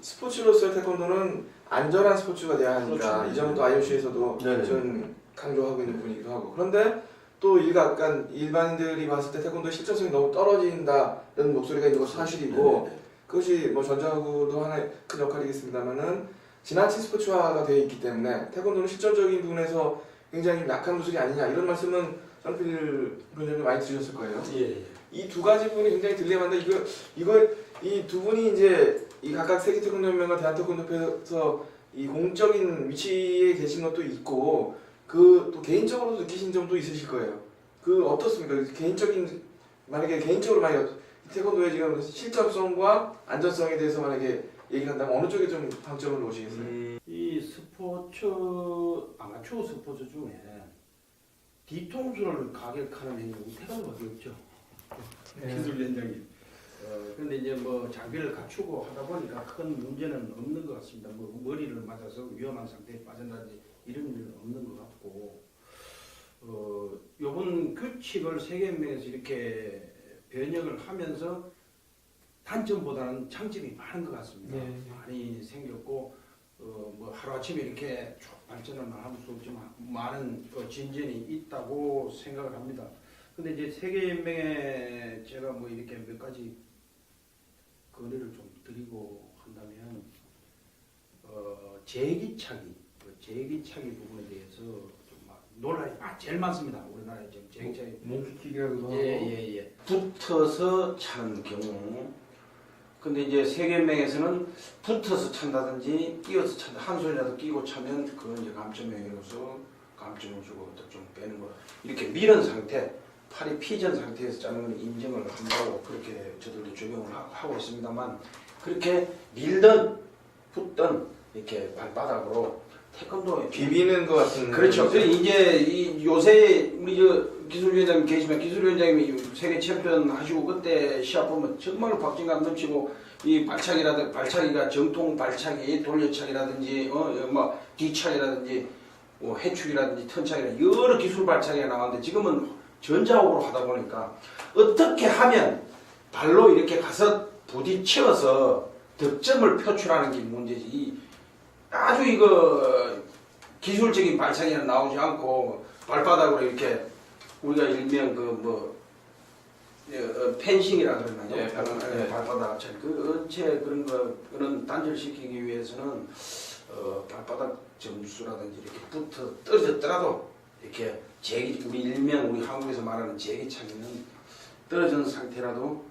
스포츠로서의 태권도는 안전한 스포츠가 돼야 하니까 그렇죠. 이 점은 또 IOC에서도 좀 강조하고 있는 부분이기도 하고 그런데 또 약간 일반인들이 봤을 때 태권도의 실전성이 너무 떨어진다는 목소리가 있는 것도 사실이고 그것이 뭐 전자하고도 하나의 큰 역할이겠습니다만은 지나친 스포츠화가 되어 있기 때문에 태권도는 실전적인 부분에서 굉장히 약한 구슬이 아니냐 이런 말씀은 전필 위원장님 많이 들으셨을 거예요. 이 두 가지 부분이 굉장히 딜레마인데 이 두 분이 이제 이 각각 세계 태권도 연맹과 대한 태권도 협회에서 이 공적인 위치에 계신 것도 있고 그 또 개인적으로도 느끼신 점도 있으실 거예요. 그 어떻습니까? 만약에 개인적으로 태권도의 지금 실전성과 안전성에 대해서 만약에 얘기를 한다면 어느 쪽에 좀 방점을 놓으시겠어요? 이 스포츠 아마추어 스포츠 중에 뒤통수를 가격하는 행동이 태권도밖에 없죠. 기술위원장님. 근데 이제 뭐 장비를 갖추고 하다 보니까 큰 문제는 없는 것 같습니다. 뭐 머리를 맞아서 위험한 상태에 빠진다든지 이런 일은 없는 것 같고, 요번 규칙을 세계연맹에서 이렇게 변형을 하면서 단점보다는 장점이 많은 것 같습니다. 많이 생겼고, 뭐 하루아침에 이렇게 쭉 발전을 할 수 없지만 많은 진전이 있다고 생각을 합니다. 근데 이제 세계연맹에 제가 뭐 이렇게 몇 가지 건의를 좀 드리고 한다면, 제기차기 부분에 대해서 좀 논란이 제일 많습니다. 우리나라에 지금 제기차기. 몽키킥이라고도 하고. 예. 붙어서 차는 경우. 근데 이제 세계연맹에서는 붙어서 찬다든지 끼어서 찬다 한 손이라도 끼고 차면 그건 이제 감점행위로서 감점을 주고 또 좀 빼는 거. 이렇게 밀은 상태, 팔이 피전 상태에서 짜는 건 인정을 한다고 그렇게 저들도 적용을 하고 있습니다만 그렇게 밀든 붙든 이렇게 발바닥으로 태권도에 비비는 것 같은. 그렇죠. 그래서 이제 요새 우리 기술위원장님 계시면 기술위원장님이 세계 챔피언 하시고 그때 시합 보면 정말 박진감 넘치고 이 발차기가 정통 발차기, 돌려차기라든지 뭐 뒤차기라든지 뭐 해축이라든지 턴차기라든지 여러 기술 발차기가 나왔는데 지금은 전자호로 하다 보니까 어떻게 하면 발로 이렇게 가서 부딪혀서 득점을 표출하는 게 문제지. 아주 이거 기술적인 발차기는 나오지 않고 발바닥으로 이렇게 우리가 일명 펜싱이라 그러나요? 발바닥 차기. 그런 단절시키기 위해서는 발바닥 점수라든지 이렇게 떨어졌더라도 이렇게 우리 일명 우리 한국에서 말하는 제기차기는 떨어진 상태라도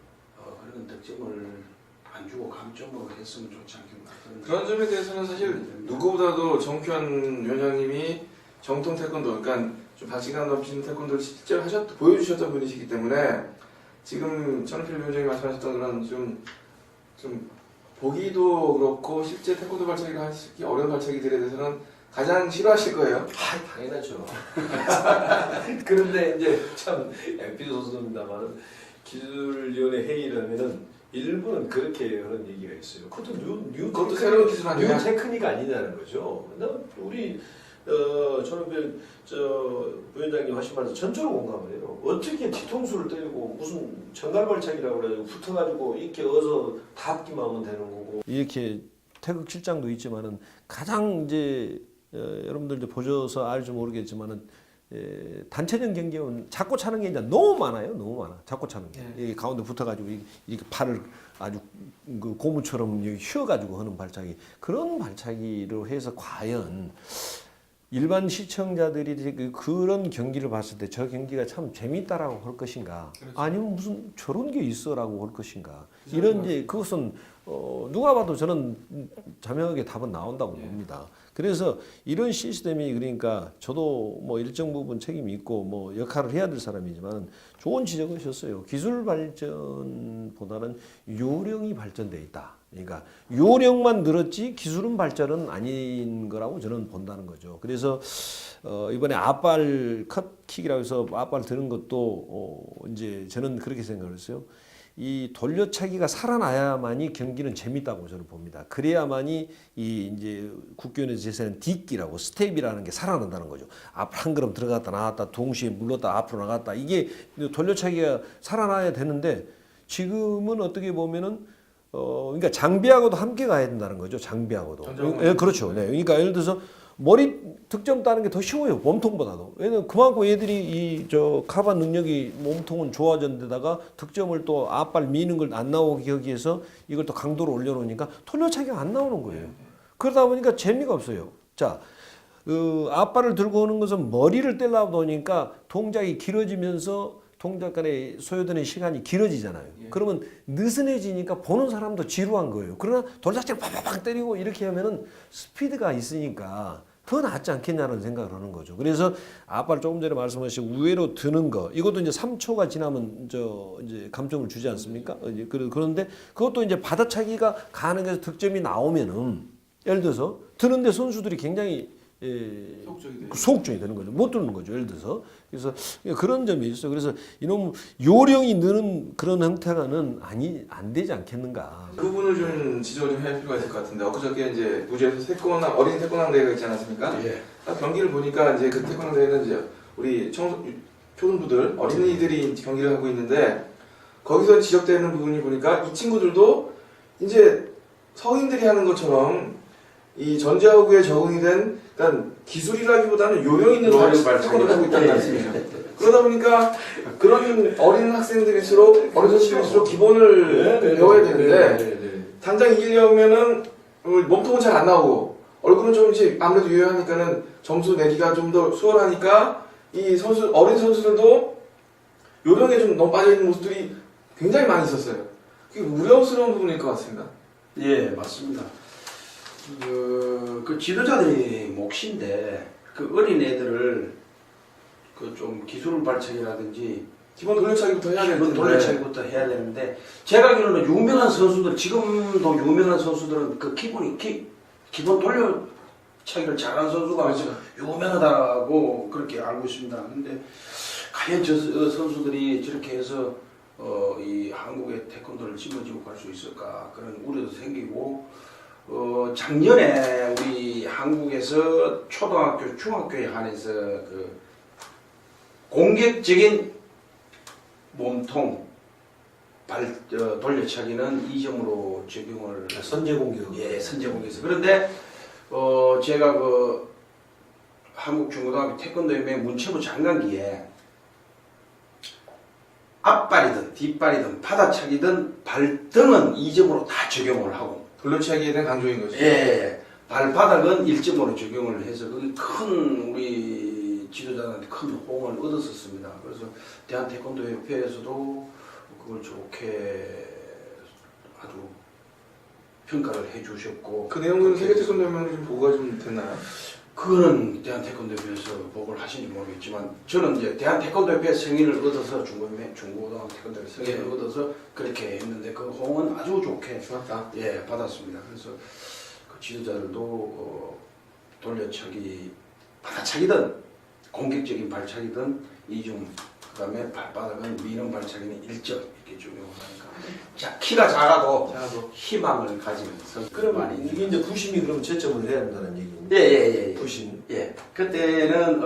그런 득점을 안 주고 감점으로 했으면 좋지 않겠나. 그런 점에 대해서는 사실 누구보다도 정규현 위원장님이 정통 태권도, 그러니까 좀 박진감 넘치는 태권도를 실제로 보여주셨던 분이시기 때문에 지금 전필 위원장이 말씀하셨던 그런 좀 보기도 그렇고 실제 태권도 발차기를 하기 어려운 발차기들에 대해서는 가장 싫어하실 거예요. 당연하죠. 그런데 이제 참 양피디 선수입니다만은 기술위원회 회의를 하면은 일부는 그렇게 하는 얘기가 있어요. 그것도 새로운 기술 아니야? 뉴 테크닉 아니냐는 거죠. 우리 전원필 부위원장님 하신 말에서 전적으로 공감을 해요. 어떻게 뒤통수를 때리고 무슨 정갈발차기라고 그래가지고 붙어가지고 이렇게 어서 닿기만 하면 되는 거고. 이렇게 태극 실장도 있지만은 가장 이제 여러분들도 보셔서 알지 모르겠지만은 단체전 경기는 잡고 차는 게 이제 너무 많아요. 너무 많아. 잡고 차는 게. 여기 가운데 붙어가지고 이렇게 팔을 아주 그 고무처럼 휘어가지고 하는 발차기. 그런 발차기로 해서 과연 일반 시청자들이 그런 경기를 봤을 때 저 경기가 참 재밌다라고 할 것인가? 그렇죠. 아니면 무슨 저런 게 있어라고 할 것인가? 이런 이제 그것은 누가 봐도 저는 자명하게 답은 나온다고 봅니다. 그래서 이런 시스템이 그러니까 저도 뭐 일정 부분 책임이 있고 뭐 역할을 해야 될 사람이지만 좋은 지적을 하셨어요. 기술 발전보다는 요령이 발전돼 있다. 그러니까 요령만 늘었지 기술은 발전은 아닌 거라고 저는 본다는 거죠. 그래서 이번에 앞발 컷킥이라고 해서 앞발 드는 것도 이제 저는 그렇게 생각을 했어요. 이 돌려차기가 살아나야만이 경기는 재밌다고 저는 봅니다. 그래야만이 이 이제 국교원에서 제시하는 뒷기라고 스텝이라는 게 살아난다는 거죠. 앞 한 걸음 들어갔다 나왔다 동시에 물렀다 앞으로 나갔다 이게 돌려차기가 살아나야 되는데 지금은 어떻게 보면은 그러니까 장비하고도 함께 가야 된다는 거죠. 장비하고도. 전자공학. 예, 그렇죠. 네. 그러니까 예를 들어서 머리 득점 따는 게 더 쉬워요. 몸통보다도. 왜냐면 그만큼 얘들이 이 카바 능력이 몸통은 좋아졌는데다가 득점을 또 앞발 미는 걸 안 나오게 하기 위해서 이걸 또 강도를 올려놓으니까 돌려차기가 안 나오는 거예요. 그러다 보니까 재미가 없어요. 자, 앞발을 들고 오는 것은 머리를 떼려다 보니까 동작이 길어지면서 동작 간에 소요되는 시간이 길어지잖아요. 그러면 느슨해지니까 보는 사람도 지루한 거예요. 그러나 돌작질 팍팍팍 때리고 이렇게 하면은 스피드가 있으니까 더 낫지 않겠냐는 생각을 하는 거죠. 그래서 앞발 조금 전에 말씀하신 우회로 드는 거 이것도 이제 3초가 지나면 이제 감점을 주지 않습니까? 그런데 그것도 이제 받아차기가 가능해서 득점이 나오면은 예를 들어서 드는데 선수들이 굉장히 소극적이 되는 거죠. 못 듣는 거죠. 예를 들어서. 그래서 그런 점이 있어요. 그래서 이놈 요령이 느는 그런 형태가는 안 되지 않겠는가. 그 부분을 좀 지적을 좀 할 필요가 있을 것 같은데 엊그저께 이제 부주에서 어린 태권왕 대회가 있지 않았습니까? 예. 딱 경기를 보니까 이제 그 태권왕 대회는 이제 우리 초등부들 어린이들이 경기를 하고 있는데 거기서 지적되는 부분이 보니까 이 친구들도 이제 성인들이 하는 것처럼 이 전자호구에 적응이 된 그러니까 기술이라기보다는 요령 있는 태권도를 하고 있다는 말씀이죠. 그러다 보니까 그런 어린 학생들일수록 어린 선수들일수록 기본을 배워야 되는데 당장 이기려면은 몸통은 잘 안 나오고 얼굴은 좀 이제 아무래도 유효하니까는 점수 내기가 좀 더 수월하니까 이 어린 선수들도 요령에 좀 너무 빠져 있는 모습들이 굉장히 많이 있었어요. 그게 우려스러운 부분일 것 같습니다. 예, 맞습니다. 그 지도자들이 몫인데 그 어린 애들을 그 좀 기술 발전이라든지 기본 돌려차기부터 해야 되는데. 기본 돌려차기부터 해야 되는데 제가 알기로는 유명한 선수들 지금도 유명한 선수들은 그 기본 돌려차기를 잘하는 선수가 그렇죠. 유명하다고 그렇게 알고 있습니다. 근데 과연 저 선수들이 저렇게 해서 이 한국의 태권도를 짊어지고 갈 수 있을까 그런 우려도 생기고 작년에 우리 한국에서 초등학교, 중학교에 한해서 그 공격적인 몸통 돌려차기는 2점으로 적용을 선제 공격. 예, 선제 공격에서 그런데 제가 그 한국 중고등학교 태권도연맹 문체부 장관기에 앞발이든 뒷발이든 받아차기든 발등은 2점으로 다 적용을 하고 돌려차기에 대한 강조인 거죠. 예, 발바닥은 1점으로 적용을 해서 그게 큰 우리 지도자한테 큰 호응을 얻었었습니다. 그래서 대한태권도협회에서도 그걸 좋게 아주 평가를 해주셨고 그 내용은 세계태권도연맹이 좀 보고가 좀 됐나요? 그거는 대한태권도협회에서 보고를 하신지 모르겠지만 저는 이제 대한태권도협회 승인을 얻어서 중고등학교 태권도협회 승인을 얻어서 그렇게 했는데 그 호응은 아주 좋게 좋았다. 예, 받았습니다. 그래서 그 지도자들도 돌려차기, 받아차기든 공격적인 발차기든 2점, 그다음에 발바닥은 미는 발차기는 1점 이렇게 적용하니까 자 키가 작아도 희망을 가지면서 그럼 많이 이게 이제 부심이 그럼 채점을 해야 한다는 얘기입니다. 예예예. 부심. 예. 그때는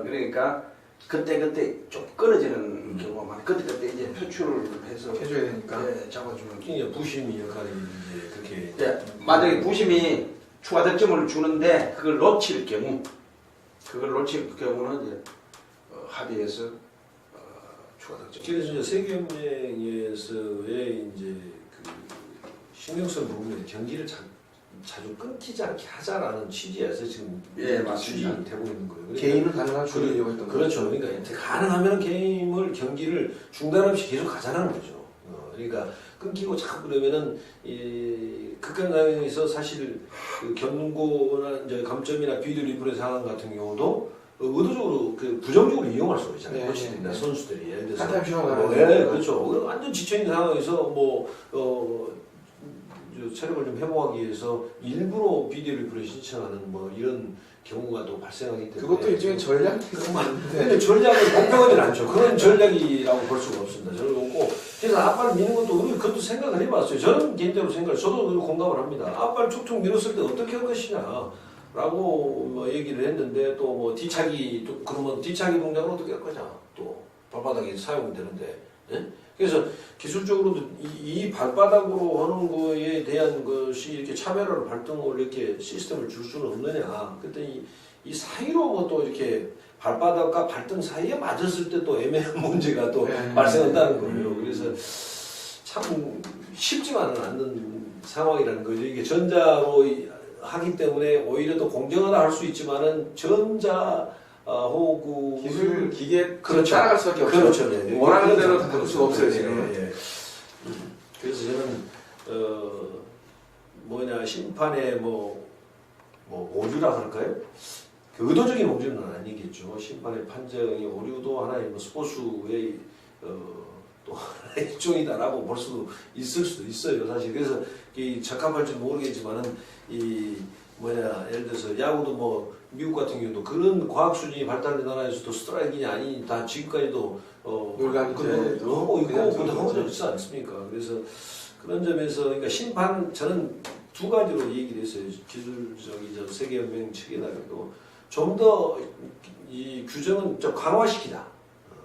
그러니까 그때 좀 끊어지는 경우가 많아요. 그때 이제 표출을 해서 해줘야 되니까. 예, 잡아주는. 이게 부심이 역할이 이제 그렇게. 예. 만약에 부심이 추가 득점을 주는데 그걸 놓칠 경우는 이제 합의해서 추가 득점. 그래서 이제 세계연맹에서의 이제 그 신경 쓰는 부분이 경기를 자주 끊기지 않게 하자라는 취지에서 지금 예, 맞습니다. 추진이 되고 있는 거예요. 그러니까 게임을 가능한 줄이려고 했던 거죠. 그렇죠. 그러니까 가능하면 경기를 중단 없이 계속 가자는 거죠. 그러니까 끊기고 자꾸 그러면은 이 극한 상황에서 사실 그 경고나 이제 감점이나 비디오 리플레이 상황 같은 경우도 의도적으로 그 부정적으로 이용할 수가 있잖아요. 코치들이나 선수들이 예를 들어서 한타임 쉬어가는 네, 그렇죠. 완전 지쳐 있는 상황에서 체력을 좀 회복하기 위해서 일부러 비디오 리플레이 신청하는 뭐 이런 경우가 또 발생하기 때문에 그것도 일종의 전략인 것 같은데. 근데 전략을 공평하진 않죠. 그런 전략이라고 볼 수가 없습니다. 저는 없고 그래서 앞발 미는 것도 우리 그것도 생각을 해봤어요. 저는 개인적으로 저도 공감을 합니다. 앞발 툭툭 밀었을 때 어떻게 할 것이냐라고 뭐 얘기를 했는데 또 뭐 뒤차기 또 그러면 뒤차기 동작을 어떻게 할 거냐 또 발바닥이 사용이 되는데 예? 그래서 기술적으로도 이 발바닥으로 하는 거에 대한 것이 이렇게 차별화로 발등을 이렇게 시스템을 줄 수는 없느냐. 그때 이 사이로 뭐 또 이렇게 발바닥과 발등 사이에 맞았을 때 또 애매한 문제가 또 발생한다는 거예요. 그래서 참 쉽지만은 않는 상황이라는 거죠. 이게 전자로 하기 때문에 오히려 더 공정하다 할 수 있지만은 전자 호구 기술 기계 그렇죠. 따라갈 수밖에 없죠. 그렇죠. 네. 원하는 그렇죠. 대로 다 바꿀 수가 없어요 지금. 예, 예. 그래서 저는 심판의 뭐 오류라 할까요? 그 의도적인 오류는 아니겠죠. 심판의 판정이 오류도 하나의 뭐 스포츠의 또 하나의 일종이다라고 볼 수도 있을 수도 있어요, 사실. 그래서 이 적합할지 모르겠지만은 예를 들어서 야구도 뭐 미국 같은 경우도 그런 과학 수준이 발달된 나라에서도 스트라이크냐 아니 다 지금까지도 놀라기 때문에 하고 있고 그냥 그것도 하고 그렇죠. 있지 않습니까? 그래서 그런 점에서 그러니까 심판 저는 두 가지로 얘기를 했어요. 기술적인 세계연맹 측에다가도 좀 더 이 규정은 좀 강화시키자.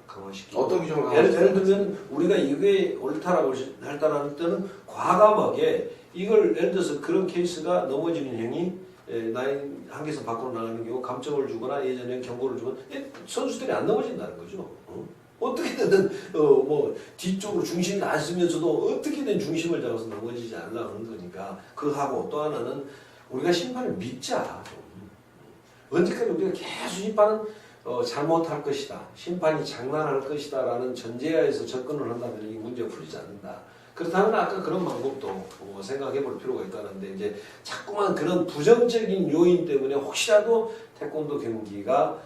강화시키자. 어떤 규정을 예를 들면 우리가 이게 옳다라고 할다라는 때는 과감하게 이걸 예를 들어서 그런 케이스가 넘어지는 형이 라인 한계선 밖으로 나가는 경우 감점을 주거나 예전에 경고를 주면 선수들이 안 넘어진다는 거죠. 어떻게든 뭐 뒤쪽으로 중심이 안 쓰면서도 어떻게든 중심을 잡아서 넘어지지 않으려는 거니까 그하고 또 하나는 우리가 심판을 믿자. 좀. 언제까지 우리가 계속 심판은 잘못할 것이다. 심판이 장난할 것이다 라는 전제하에서 접근을 한다면 이 문제가 풀리지 않는다. 그렇다면 아까 그런 방법도 생각해 볼 필요가 있다는데 이제 자꾸만 그런 부정적인 요인 때문에 혹시라도 태권도 경기가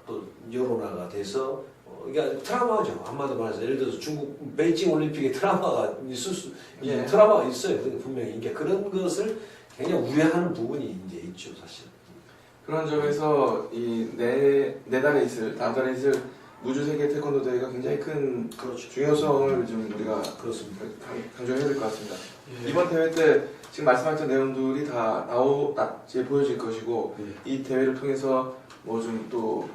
또 여론화가 돼서 그러니까 트라우마죠. 한마디로 말해서 예를 들어서 중국 베이징 올림픽에 트라우마가 있을 수 트라우마가 있어요. 분명히 그러니까 그런 것을 굉장히 우려하는 부분이 이제 있죠, 사실. 그런 점에서 이 내달에 있을 다음 달에 있을 우주 세계 태권도 대회가 굉장히 큰 그렇죠. 중요성을 좀 우리가 그렇습니다. 강조해야 될 것 같습니다. 이번 대회 때 지금 말씀하셨던 내용들이 다 낫게 보여질 것이고 이 대회를 통해서 뭐 좀 또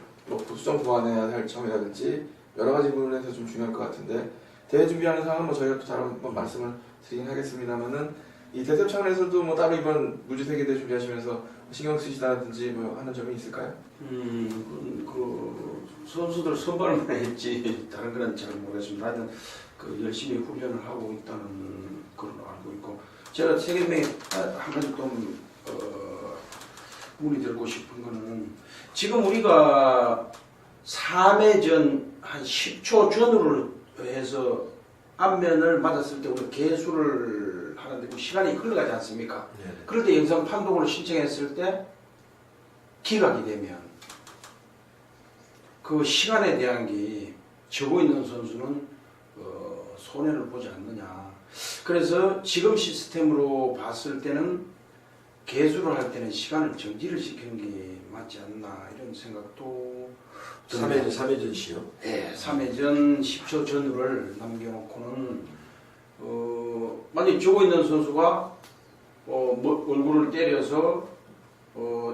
수정 보완해야 할 점이라든지 여러 가지 부분에서 좀 중요할 것 같은데 대회 준비하는 상황은 뭐 저희가 또 다른 한번 말씀을 드리긴 하겠습니다만은 이 대세 차원에서도 뭐 따로 이번 우주 세계대회 준비하시면서 신경 쓰시다든지 뭐 하는 점이 있을까요? 그 선수들 선발만 했지 다른 거는 잘 모르겠습니다. 하여튼 그 열심히 훈련을 하고 있다는 걸 알고 있고 제가 세계명에 한 가지 좀 문의드리고 싶은 거는 지금 우리가 3회전 한 10초 전후를 해서 앞면을 맞았을 때 우리가 개수를 하는데 그 시간이 흘러가지 않습니까? 그럴 때 영상 판독을 신청했을 때 기각이 되면 그 시간에 대한 게 적어 있는 선수는 손해를 보지 않느냐. 그래서 지금 시스템으로 봤을 때는 개수를 할 때는 시간을 정지를 시키는 게 맞지 않나 이런 생각도 3회전시요? 네, 3회전 10초 전후를 남겨놓고는 만약에 적어 있는 선수가 얼굴을 때려서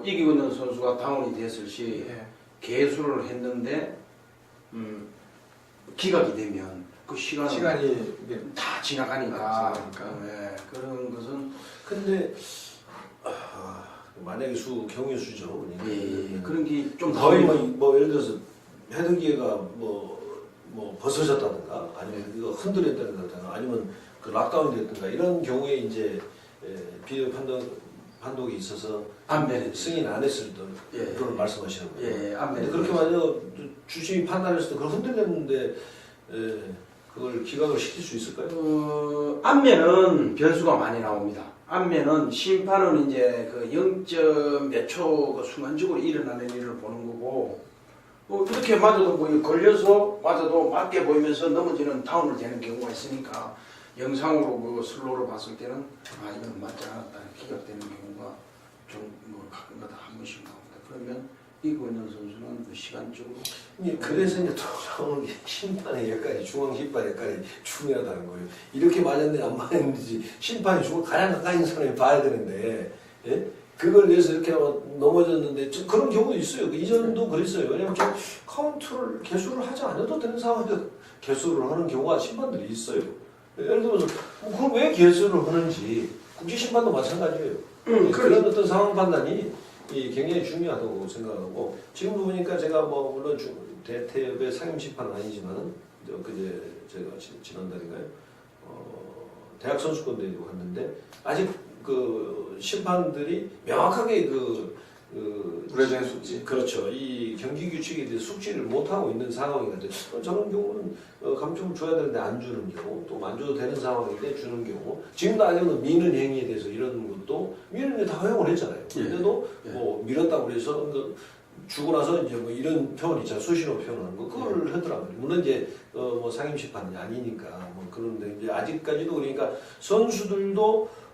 이기고 있는 선수가 다운이 됐을 시 개수를 했는데 기각이 되면 그 시간이 이게 다 지나가니까 네, 그런 것은 근데 만약에 경우의 수죠. 그런 게 좀 거의 뭐 예를 들어서 헤드기어가 뭐 벗어졌다든가 아니면 이거 흔들렸다든가 아니면 그 락다운이 됐든가 이런 경우에 이제 비디오 판독이 있어서 안면에 승인 안 했을 때 그걸 말씀하시는 거예요. 예, 안면에 근데 그렇게 만약 주심이 판단했을 때 그걸 흔들렸는데 그걸 기각을 시킬 수 있을까요? 안면은 변수가 많이 나옵니다. 안면은 심판은 이제 그 0점 몇 초 그 순간적으로 일어나는 일을 보는 거고 이렇게 맞아도 뭐 걸려서 맞아도 맞게 보이면서 넘어지는 다운을 되는 경우가 있으니까 영상으로 그 슬로우로 봤을 때는 이건 맞지 않았다 기각되는 경우가 좀 뭐 가끔가다 한 번씩 나옵니다. 그러면 이기고 있는 선수는 그 시간적으로 그래서 이제 돌아오는 게 심판의 역할이 중앙 심판의 역할이 중요하다는 거예요. 이렇게 맞았는지 안 맞았는지 심판이 가장 가까이 있는 사람이 봐야 되는데 그걸 위해서 이렇게 넘어졌는데 그런 경우도 있어요. 이전도 그랬어요. 왜냐면 카운트를 개수를 하지 않아도 되는 상황에서 개수를 하는 경우가 심판들이 있어요. 예를 들어서 그럼 왜 개수를 하는지 국제심판도 마찬가지예요. 그런 어떤 상황 판단이 굉장히 중요하다고 생각하고 지금도 보니까 제가 뭐 물론 대태협의 상임심판은 아니지만은 그제 제가 지난달인가요? 대학 선수권대회도 갔는데 아직 그 심판들이 명확하게 물에 숙지. 그렇죠. 이 경기 규칙에 대해 숙지를 못 하고 있는 상황인데 저런 경우는 감점을 줘야 되는데 안 주는 경우, 또 안 줘도 되는 상황인데 주는 경우. 지금도 알려면 미는 행위에 대해서 이런 것도 미는 다 허용을 했잖아요. 근데도 뭐 밀었다고 해서 주고 나서 이제 뭐 이런 표현 있잖아요. 수시로 표현하는 거 그걸 하더라고요. 물론 이제 뭐 상임 심판이 아니니까 뭐 그런데 이제 아직까지도 그러니까 선수들도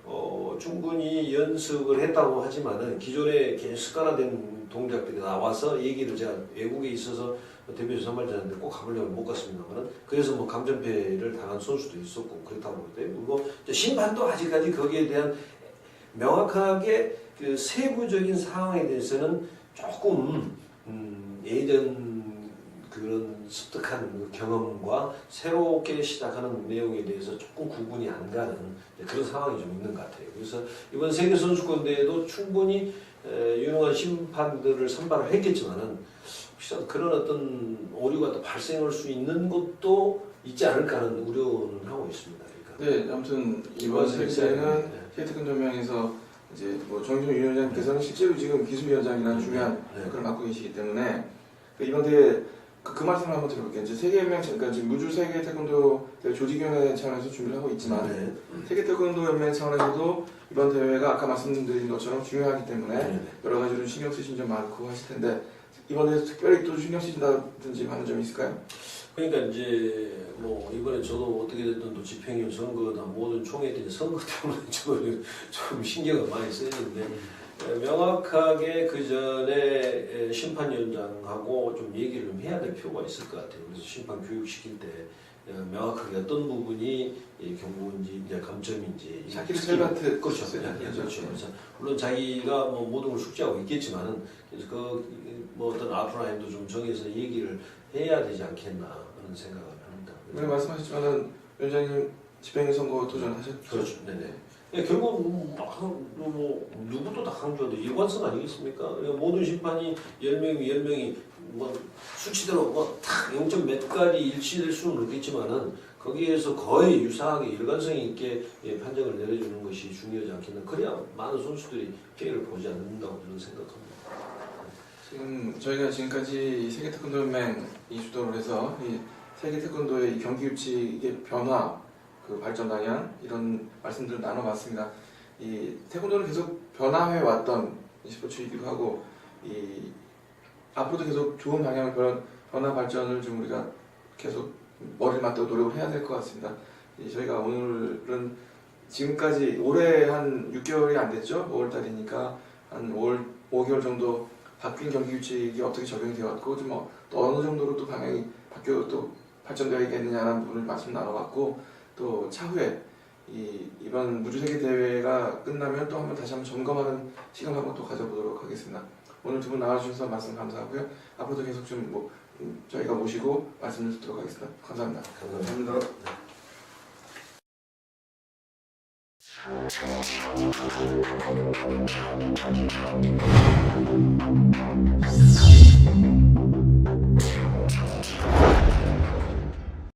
충분히 연습을 했다고 하지만은 기존에 굉장히 습관화된 동작들이 나와서 얘기를 제가 외국에 있어서 대표 선발자한테 꼭 가보려고 못 갔습니다만은 그래서 뭐 감전패를 당한 선수도 있었고 그렇다고 그러대요. 그리고 심판도 아직까지 거기에 대한 명확하게 그 세부적인 상황에 대해서는 조금 예전 그런 습득한 경험과 새롭게 시작하는 내용에 대해서 조금 구분이 안 가는 그런 상황이 좀 있는 것 같아요. 그래서 이번 세계선수권대회도 충분히 유능한 심판들을 선발을 했겠지만은 혹시 그런 어떤 오류가 또 발생할 수 있는 것도 있지 않을까 하는 우려는 하고 있습니다. 그러니까. 네, 아무튼 이번 세계대회는 세계태권연맹에서 이제 뭐 정희종 위원장께서는 실제로 지금 기술위원장이라는 중요한 역할을 맡고 계시기 때문에 이번 대회 그 말씀을 한번 드려볼게요. 이제 세계연맹, 그러니까 지금 우주 세계 태권도 조직위원회 차원에서 준비를 하고 있지만 세계 태권도 연맹 차원에서도 이번 대회가 아까 말씀드린 것처럼 중요하기 때문에 여러 가지로 신경 쓰신 점 많고 하실 텐데 이번 대회 특별히 또 신경 쓰신다든지 하는 점이 있을까요? 그러니까 이제 뭐 이번에 저도 어떻게 됐든 또 집행위원 선거나 모든 총회들이 선거 때문에 좀 신경을 많이 쓰이는데 명확하게 그 전에 심판위원장하고 좀 얘기를 좀 해야 될 필요가 있을 것 같아요. 그래서 심판 교육 시킬 때 명확하게 어떤 부분이 경고인지 이제 감점인지 자기를 셀바트 그렇죠. 그렇죠. 그래서 물론 자기가 뭐 모든 걸 숙지하고 있겠지만은 그래서 그 뭐 어떤 아웃라인도 좀 정해서 얘기를 해야 되지 않겠나 하는 생각을 합니다. 네, 말씀하셨지만은 위원장님 집행위 선거 도전하셨죠? 그렇죠. 네네. 예, 결국 뭐 누구도 다 강조해도 일관성 아니겠습니까? 그러니까 모든 심판이 10명이 뭐 수치대로 뭐딱 0점 몇 가지 일치될 수는 없겠지만은 거기에서 거의 유사하게 일관성 있게 판정을 내려주는 것이 중요하지 않겠나. 그래야 많은 선수들이 피해를 보지 않는다고 저는 생각합니다. 지금 저희가 지금까지 세계 태권도 연맹이 주도를 해서 이 세계 태권도의 이 경기 규칙의 변화, 그 발전 방향 이런 말씀들을 나눠봤습니다. 이 태권도는 계속 변화해 왔던 스포츠이기도 하고 이 앞으로도 계속 좋은 방향을 변화 발전을 좀 우리가 계속 머리를 맞대고 노력을 해야 될 것 같습니다. 저희가 오늘은 지금까지 올해 한 6개월이 안 됐죠? 5월달이니까 한 5개월 정도 바뀐 경기 규칙이 어떻게 적용이 되었고 좀 또 어느 정도로 또 방향이 바뀌어 또 발전되어야겠느냐는 부분을 말씀 나눠봤고 또 차후에 이번 무주세계 대회가 끝나면 또 한번 다시 한번 점검하는 시간을 한번 또 가져보도록 하겠습니다. 오늘 두 분 나와주셔서 말씀 감사하고요. 앞으로도 계속 좀 저희가 모시고 말씀을 듣도록 하겠습니다. 감사합니다. 감사합니다.